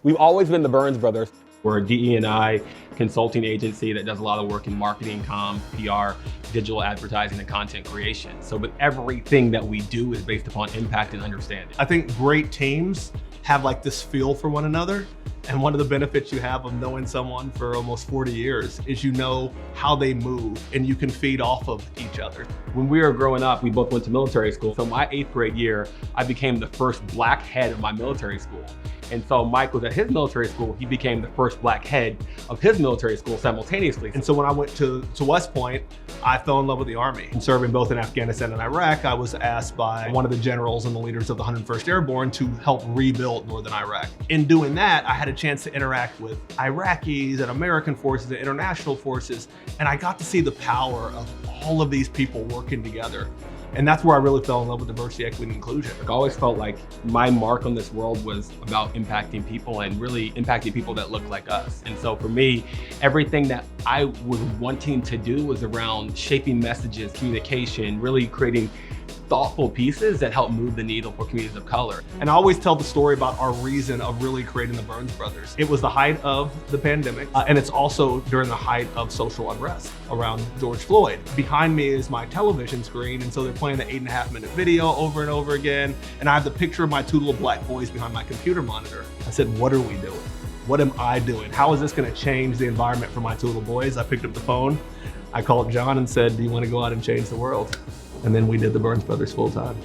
We've always been the Burns brothers. We're a DE&I consulting agency that does a lot of work in marketing, comm, PR, digital advertising, and content creation. So, but everything that we do is based upon impact and understanding. I think great teams have like this feel for one another. And one of the benefits you have of knowing someone for almost 40 years is you know how they move and you can feed off of each other. When we were growing up, we both went to military school. So my 8th grade year, I became the first black head of my military school. And so Mike was at his military school, he became the first black head of his military school simultaneously. And so when I went to West Point, I fell in love with the Army. And serving both in Afghanistan and Iraq, I was asked by one of the generals and the leaders of the 101st Airborne to help rebuild Northern Iraq. In doing that, I had a chance to interact with Iraqis and American forces and international forces, and I got to see the power of all of these people working together. And that's where I really fell in love with diversity, equity, and inclusion. I always felt like my mark on this world was about impacting people and really impacting people that look like us. And so for me, everything that I was wanting to do was around shaping messages, communication, really creating thoughtful pieces that help move the needle for communities of color. And I always tell the story about our reason of really creating the Burns brothers. It was the height of the pandemic, and it's also during the height of social unrest around George Floyd. Behind me is my television screen, and so they're playing the 8.5-minute video over and over again, and I have the picture of my two little black boys behind my computer monitor. I said, what are we doing? What am I doing? How is this gonna change the environment for my two little boys? I picked up the phone, I called John and said, do you wanna go out and change the world? And then we did the Burns brothers full time.